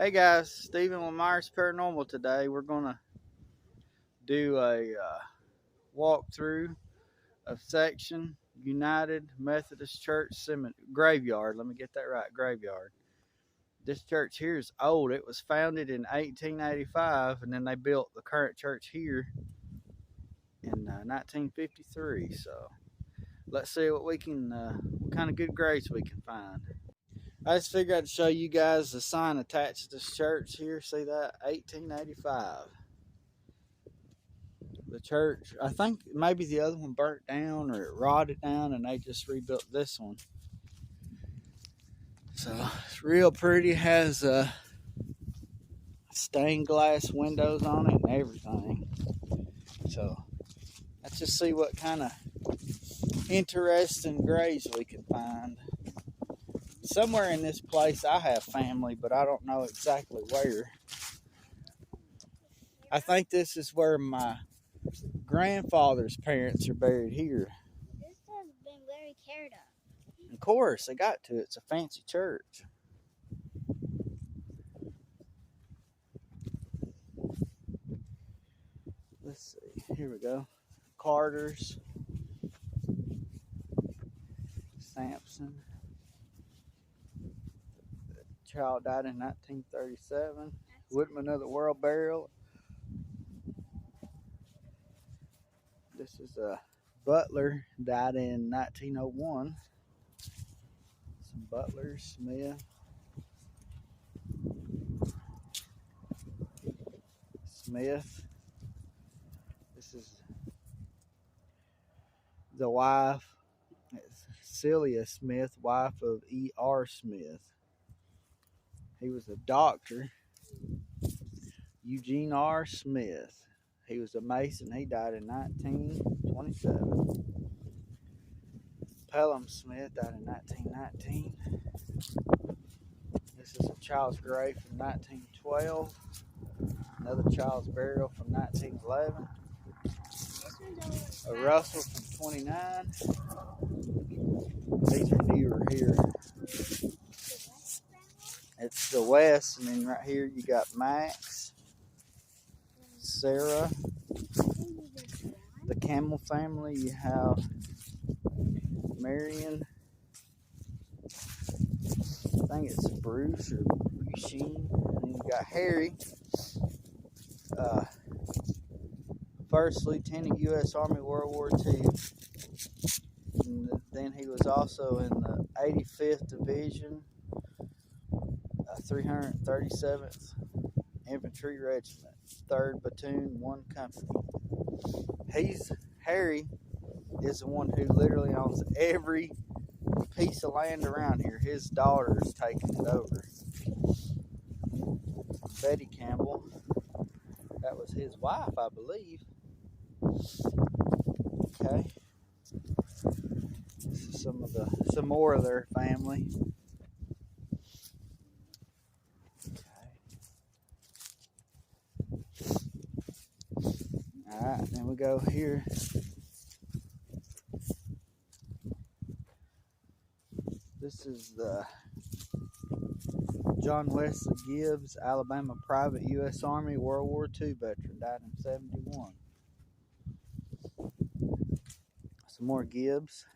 Hey guys, Stephen with Myers Paranormal today. We're going to do a walkthrough of section United Methodist Church graveyard. Let me get that right, graveyard. This church here is old. It was founded in 1885, and then they built the current church here in 1953. So let's see what kind of good graves we can find. I just figured I'd show you guys the sign attached to this church here. See that? 1885. The church, I think maybe the other one burnt down or it rotted down and they just rebuilt this one. So it's real pretty. It has stained glass windows on it and everything. So let's just see what kind of interesting graves we can find. Somewhere in this place I have family, but I don't know exactly where. I think this is where my grandfather's parents are buried here. This has been very cared of. Of course, they got to. It's a fancy church. Let's see. Here we go. Carter's. Sampson. The child died in 1937. Woodman of the World Burial. This is a Butler, died in 1901. Some Butler, Smith. This is the wife, Celia Smith, wife of E.R. Smith. He was a doctor. Eugene R. Smith. He was a Mason. He died in 1927. Pelham Smith died in 1919. This is a child's grave from 1912. Another child's burial from 1911. A Russell from 29. These are newer here. It's the West, and then right here you got Max, Sarah, the Camel family. You have Marion. I think it's Bruce or Eugene. And then you got Harry, First Lieutenant U.S. Army World War II. And then he was also in the 85th Division, 337th Infantry Regiment, 3rd Platoon, 1 Company. Harry is the one who literally owns every piece of land around here. His daughter's taking it over. Betty Campbell, that was his wife, I believe. Okay. This is some more of their family. Alright, then we go here. This is the John Wesley Gibbs, Alabama private U.S. Army World War II veteran, died in 71. Some more Gibbs.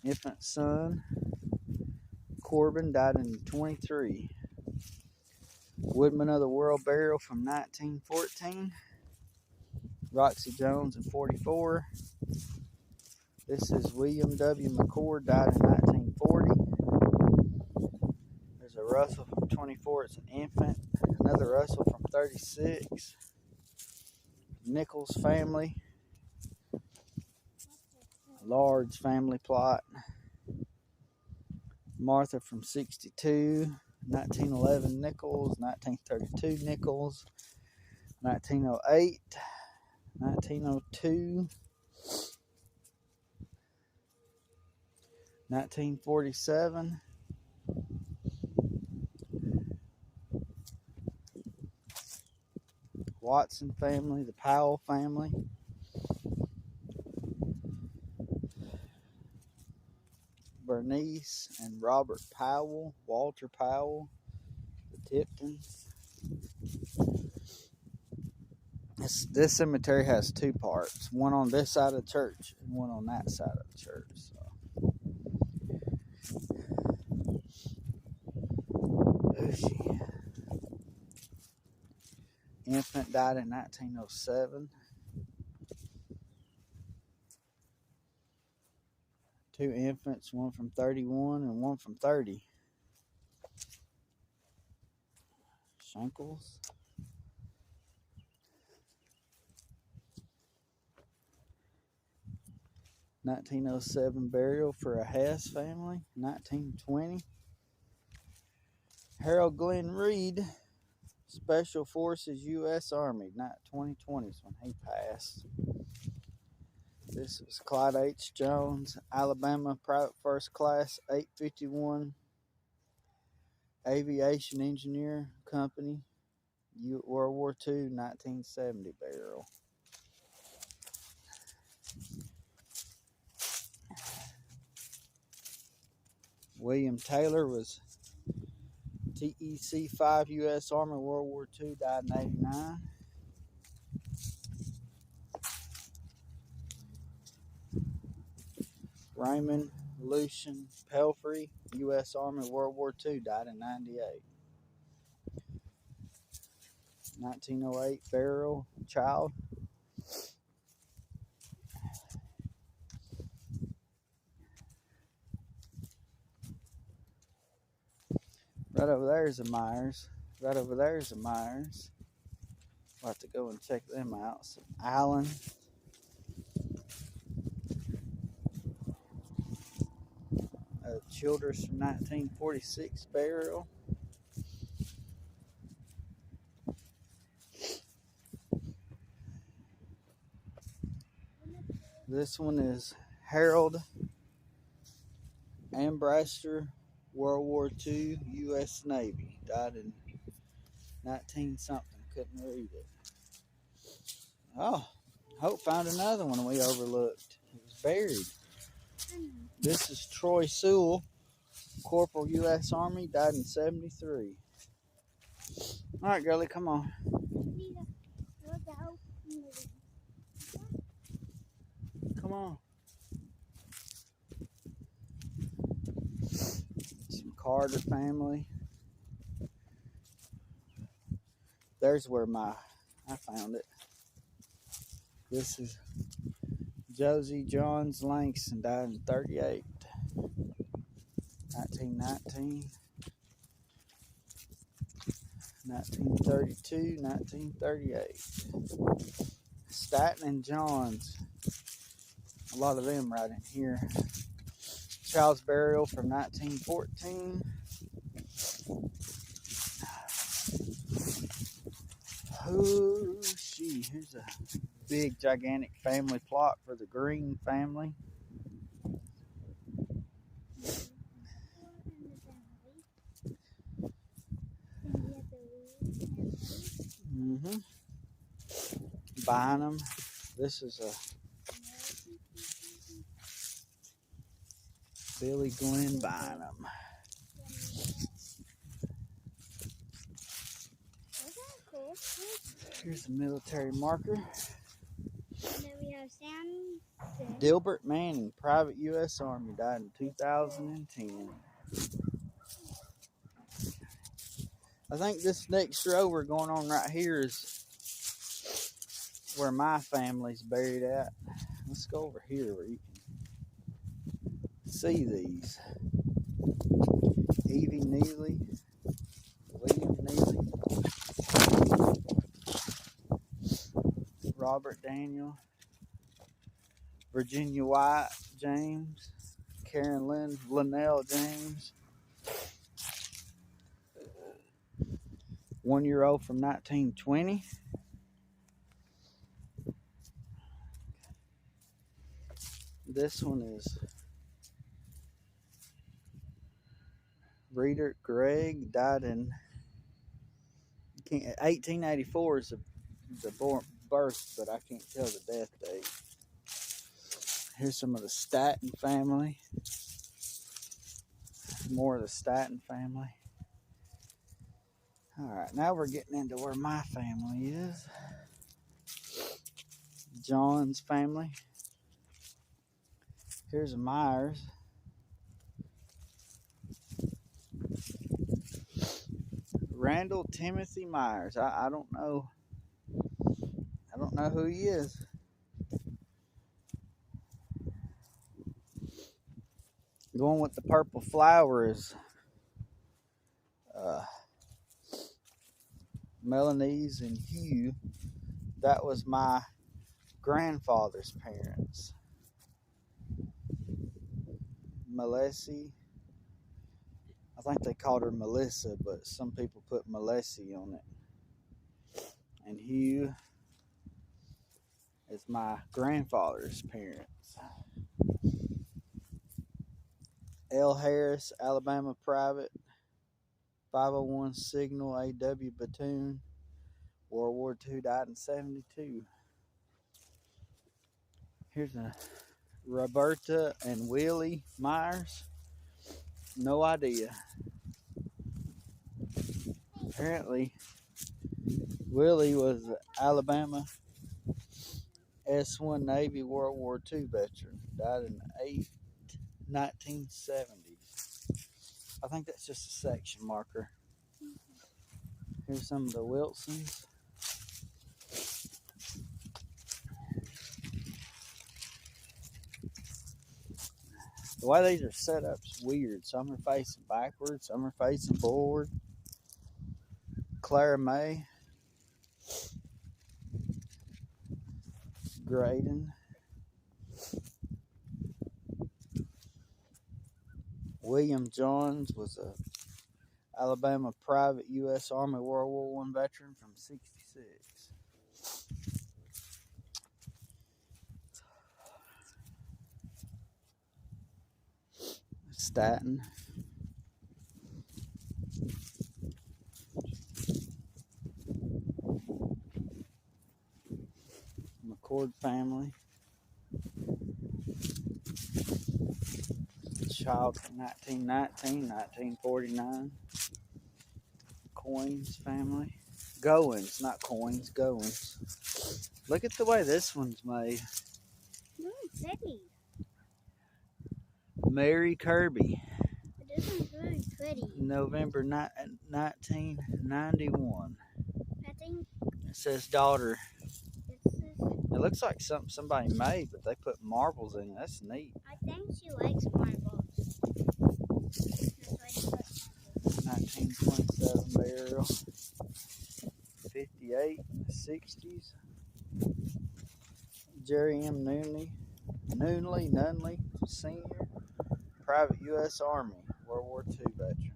Infant son, Corbin, died in 23. Woodman of the World Burial from 1914. Roxy Jones in 44. This is William W. McCord, died in 1940. There's a Russell from 24, it's an infant. Another Russell from 36. Nichols family. Large family plot. Martha from 62. 1911 Nichols. 1932 Nichols. 1908. 1902. 1947. Watson family, the Powell family. Bernice and Robert Powell, Walter Powell. Tipton's. This cemetery has two parts, one on this side of the church and one on that side of the church. So. Infant died in 1907. Two infants, one from 31 and one from 30. Shankles. 1907 burial for a Hess family. 1920. Harold Glenn Reed, Special Forces, U.S. Army. 2020 is when he passed. This was Clyde H. Jones, Alabama Private First Class, 851 Aviation Engineer Company, World War II, 1970 burial. William Taylor was TEC 5 U.S. Army, World War II, died in 89. Raymond Lucian Pelfrey, U.S. Army, World War II, died in 98. 1908 burial, child. Right over there is a Myers. Right over there is a Myers. We'll have to go and check them out. Some Allen. Childers from 1946 burial. This one is Harold Ambraster, World War II, U.S. Navy. Died in 19-something. Couldn't read it. Oh, Hope found another one we overlooked. It was buried. This is Troy Sewell, Corporal, U.S. Army. Died in 73. All right, girlie, come on. Come on. Some Carter family. There's where I found it. This is Josie Johns Langston, died in 38. 1919. 1932, 1938. Staten and Johns. A lot of them right in here. Child's burial from 1914. Oh, here's a big, gigantic family plot for the Green family. Bynum. This is a Billy Glenn Bynum. Here's a military marker. And then we have Sam. Dilbert Manning, Private U.S. Army, died in 2010. I think this next row we're going on right here is where my family's buried at. Let's go over here where you can see these. Evie Neely, William Neely, Robert Daniel, Virginia White James, Karen Linnell James, 1-year-old from 1920. This one is Reader Gregg, died in 1884 is the birth, but I can't tell the death date. Here's some of the Staten family. More of the Staten family. Alright, now we're getting into where my family is. John's family. Here's a Myers. Randall Timothy Myers. I don't know. I don't know who he is. Going with the purple flower is Melanese and Hugh. That was my grandfather's parents. Melissy. I think they called her Melissa, but some people put Melissy on it. And Hugh is my grandfather's parents. L. Harris, Alabama Private, 501 Signal, A.W. Batoon, World War II, died in 72. Here's a Roberta and Willie Myers. No idea. Apparently, Willie was an Alabama S-1 Navy World War II veteran. Died in 1970s. I think that's just a section marker. Here's some of the Wilsons. The way these are set up is weird. Some are facing backwards, some are facing forward. Clara May. Graydon. William Johns was a Alabama private U.S. Army World War I veteran from '66. Staten. McCord family. Child from 1919, 1949. Coins family. Goins, not coins, Goins. Look at the way this one's made. Pretty. Mary Kirby. This one's really pretty. November 1991. I think It says daughter. this is. It looks like something somebody made, but they put marbles in it. That's neat. I think she likes marbles. That's why she put marbles. 1927 burial. 58, 60s. Jerry M. Nunley, Sr., Private U.S. Army, World War II veteran.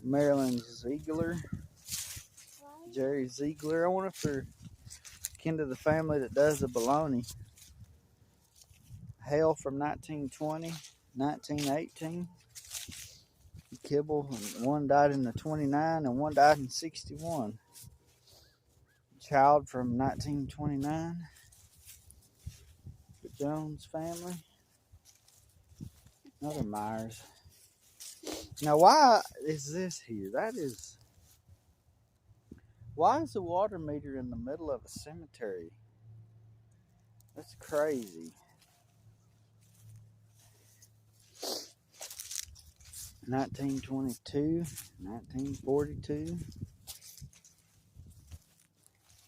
Marilyn Ziegler, Jerry Ziegler. I wonder if they're kin to the family that does the bologna. Hale from 1920, 1918. Kibble, one died in the 29 and one died in 61. Child from 1929. The Jones family. Another Myers. Now, why is this here? Why is the water meter in the middle of a cemetery? That's crazy. 1922, 1942,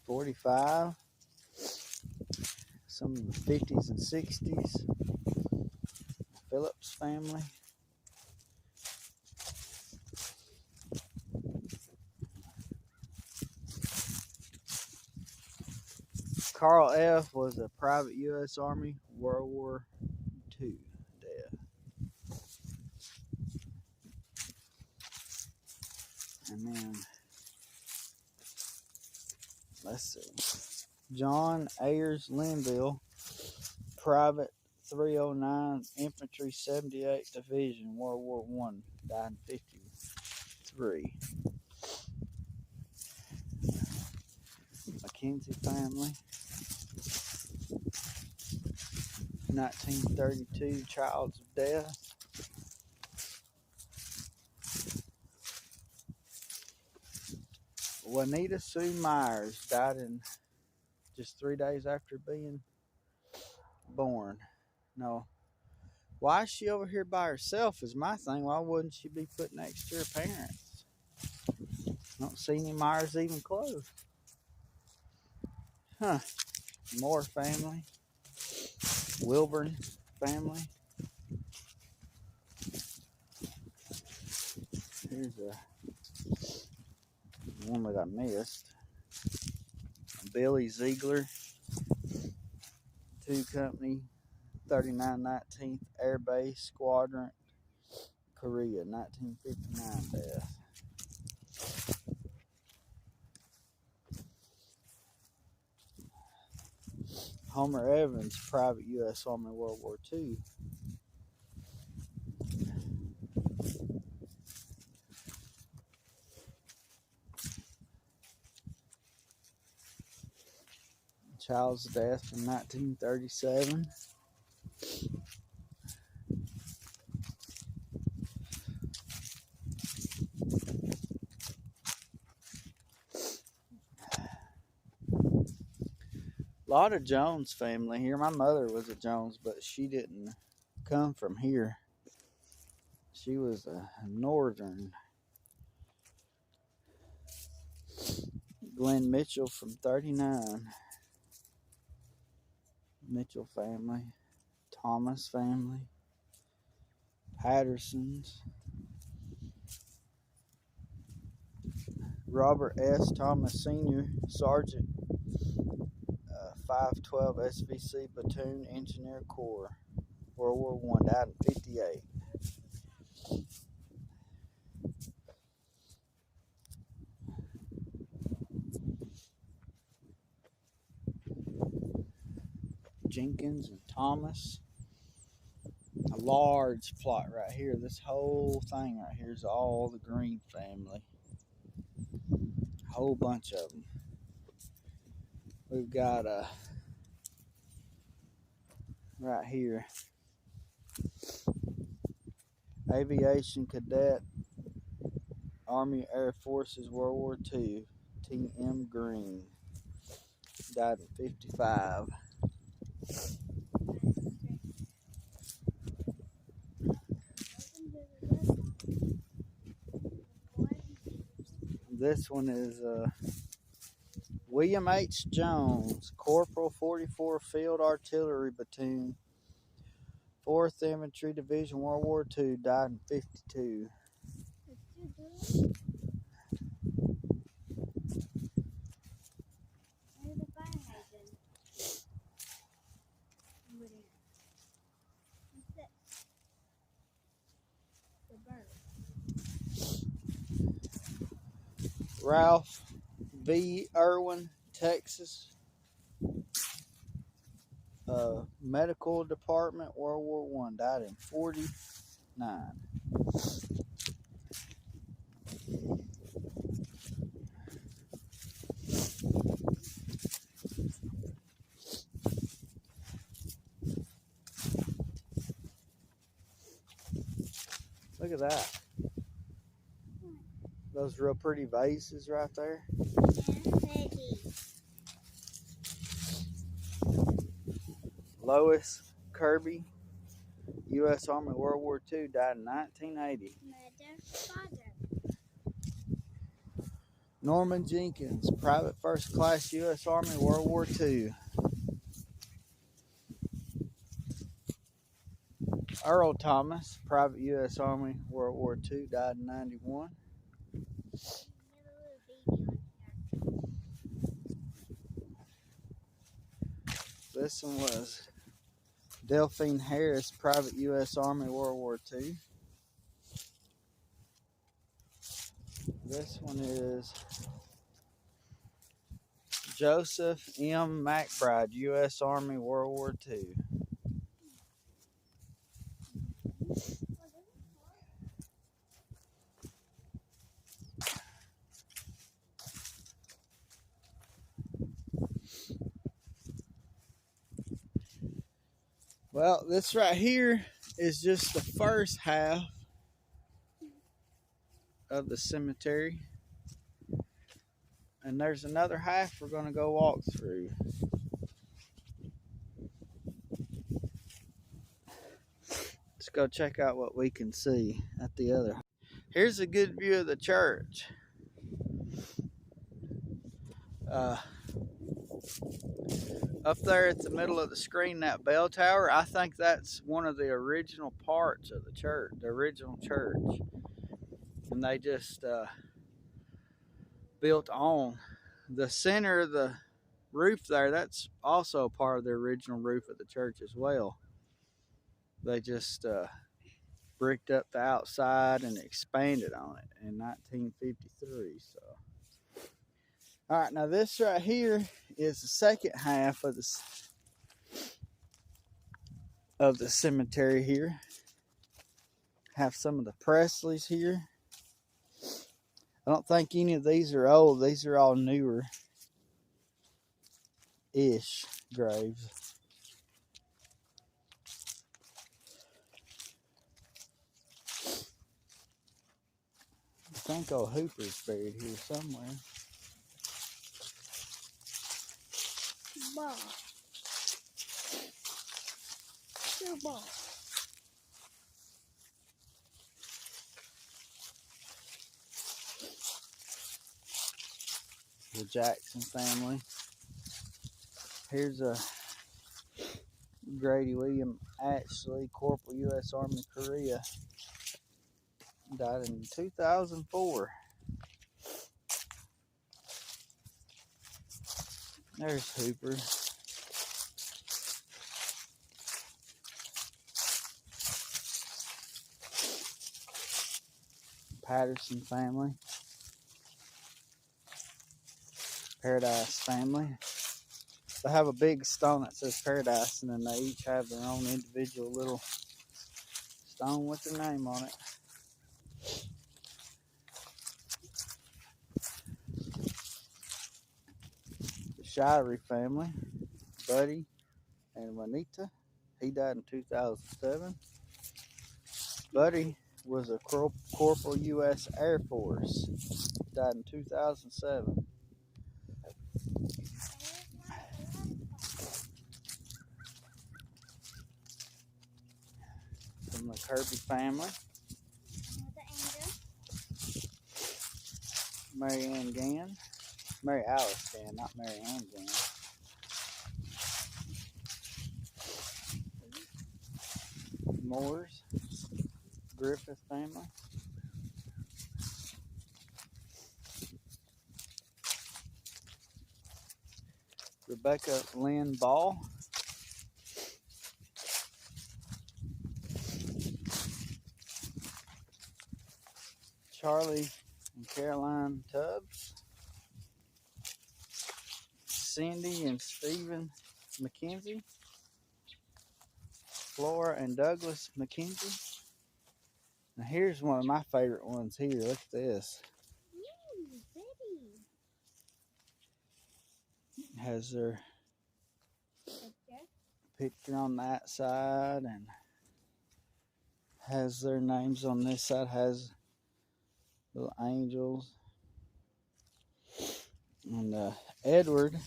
45, some of the 50s and 60s. Phillips family. Carl F. was a private U.S. Army World War II death. And then, let's see. John Ayers Linville, Private 309 Infantry 78th Division, World War I, died in 53. McKenzie family. 1932, child's death. Juanita Sue Myers died in just 3 days after being born. No. Why is she over here by herself is my thing. Why wouldn't she be put next to her parents? I don't see any Myers even close. Huh. Moore family. Wilburn family. Here's one that I missed. Billy Ziegler, 2 Company, 3919th Air Base Squadron, Korea, 1959 death. Homer Evans, Private U.S. Army, World War II. Child's death from 1937. A lot of Jones family here. My mother was a Jones, but she didn't come from here. She was a northern. Glenn Mitchell from 39. Mitchell family. Thomas family. Pattersons. Robert S. Thomas Sr., Sergeant, 512 SVC Platoon Engineer Corps, World War I, died in 58. Jenkins and Thomas. A large plot right here. This whole thing right here is all the Green family. A whole bunch of them. We've got right here, Aviation Cadet, Army Air Forces, World War II, T.M. Green, died in 55. This one is William H. Jones, Corporal, 44 Field Artillery Platoon, 4th Infantry Division, World War II, died in 52. Ralph V. Irwin, Texas, Medical Department, World War I, died in 49. Look at that. Those real pretty vases right there. Lois Kirby, U.S. Army, World War II, died in 1980. Norman Jenkins, Private First Class, U.S. Army, World War II. Earl Thomas, Private U.S. Army, World War II, died in 91. This one was Delphine Harris, Private U.S. Army, World War II. This one is Joseph M. McBride, U.S. Army, World War II. Well, this right here is just the first half of the cemetery. And there's another half we're going to go walk through. Let's go check out what we can see at the other. Here's a good view of the church. Up there at the middle of the screen, that bell tower, I think that's one of the original parts of the church, the original church. And they just built on. The center of the roof there, that's also part of the original roof of the church as well. They just bricked up the outside and expanded on it in 1953. So, all right, now this right here is the second half of the cemetery here. Have some of the Presleys here. I don't think any of these are old. These are all newer-ish graves. I think old Hooper's buried here somewhere. Ball. Two balls. The Jackson family. Here's a Grady William Ashley, Corporal U.S. Army Korea. Died in 2004. There's Hooper. Patterson family. Paradise family. They have a big stone that says Paradise, and then they each have their own individual little stone with their name on it. The Shirey family, Buddy and Juanita. He died in 2007. Buddy was a Corporal U.S. Air Force. Died in 2007. From the Kirby family. Mary Ann Gann. Mary Alice Gann, not Mary Ann Gann. Moores. Griffith family. Rebecca Lynn Ball. Charlie and Caroline Tubbs. Cindy and Stephen McKenzie. Flora and Douglas McKenzie. Now here's one of my favorite ones here. Look at this. Has their picture on that side and has their names on this side. Has little angels. And Edward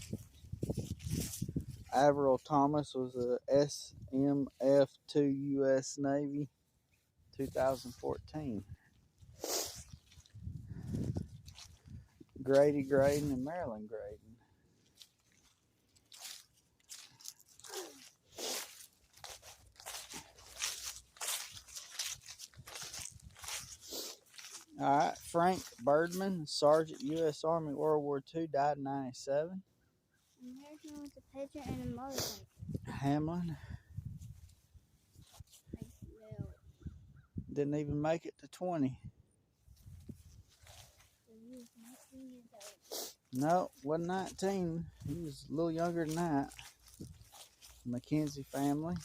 Averill Thomas was a SMF2 U.S. Navy, 2014. Grady Graydon and Marilyn Graydon. All right, Frank Birdman, Sergeant U.S. Army, World War II, died in 97. And here's one with a pigeon and a motorcycle. Hamlin. Didn't even make it to 20. He was 19 years old. No, wasn't 19. He was a little younger than that. McKenzie family.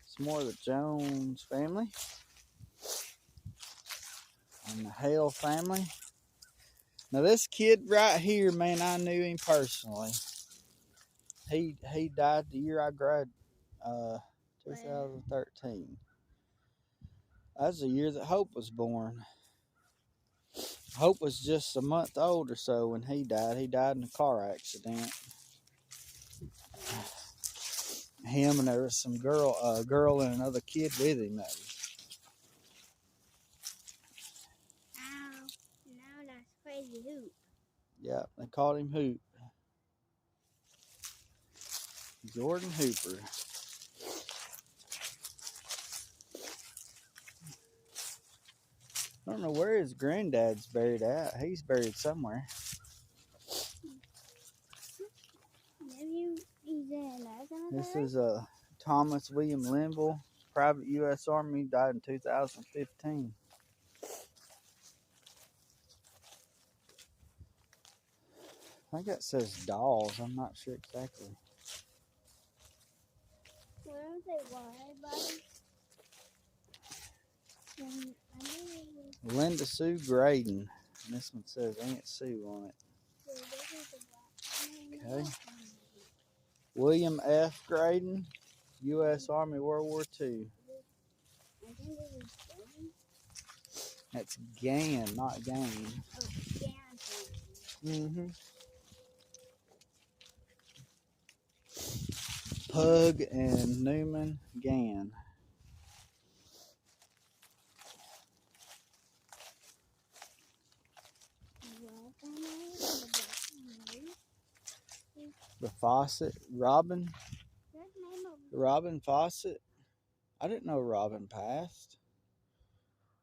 Some more of the Jones family. And the Hale family. Now this kid right here, man, I knew him personally. He died the year 2013. That's the year that Hope was born. Hope was just a month old or so when he died. He died in a car accident. Him, and there was some girl and another kid with him. That was. Ow. No, that's crazy Hoop. Yeah, they called him Hoop. Jordan Hooper. I don't know where his granddad's buried at. He's buried somewhere. Maybe he's in that This is Thomas William Linville, private U.S. Army, died in 2015. I think that says dolls. I'm not sure exactly. Where don't they lie, buddy? Linda Sue Graydon. And this one says Aunt Sue on it. Okay. William F. Graydon, U.S. Army, World War II. That's Gann, not Gain. Oh, Mm-hmm. Pug and Newman Gann. The Fawcett, Robin Fawcett. I didn't know Robin passed.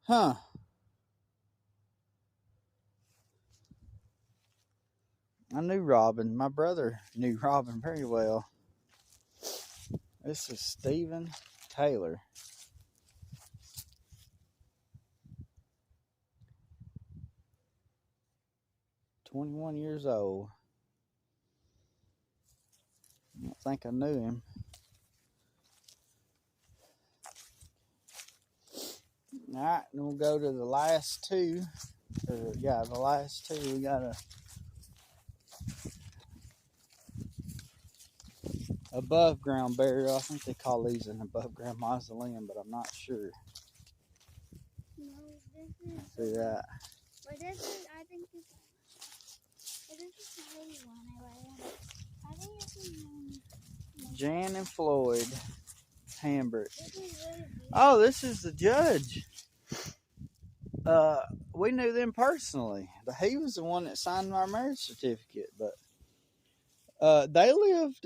Huh. I knew Robin. My brother knew Robin very well. This is Stephen Taylor. "21 years old. I don't think I knew him. Alright, and we'll go to the last two. The last two. We got a above ground burial. I think they call these an above ground mausoleum, but I'm not sure. No, this is. See that? But this is, I think this is the holy one. I think it's Jan and Floyd Hambert. This is really beautiful. Oh, this is the judge. We knew them personally. He was the one that signed my marriage certificate. But they lived,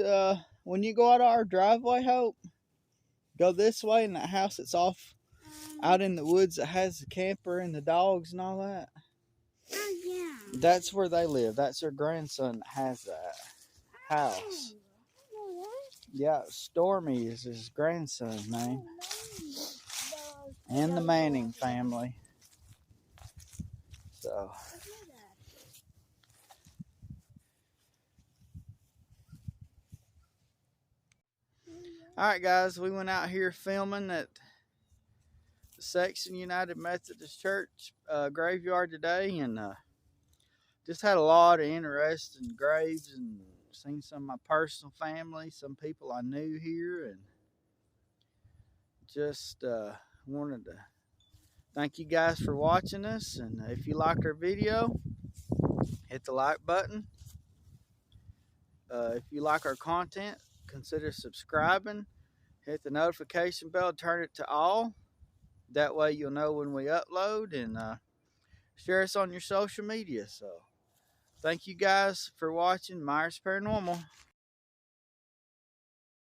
when you go out our driveway, Hope, go this way in that house that's off out in the woods that has the camper and the dogs and all that. Oh, yeah. That's where they live. That's their grandson that has that house. Oh, Yeah, Stormy is his grandson's name. And the Manning family. So. Alright guys, we went out here filming at the Section United Methodist Church graveyard today, and just had a lot of interesting graves and seen some of my personal family, some people I knew here, and just wanted to thank you guys for watching us. And if you liked our video, hit the like button. If you like our content, consider subscribing. Hit the notification bell, turn it to all. That way you'll know when we upload, and share us on your social media. So thank you guys for watching Myers Paranormal.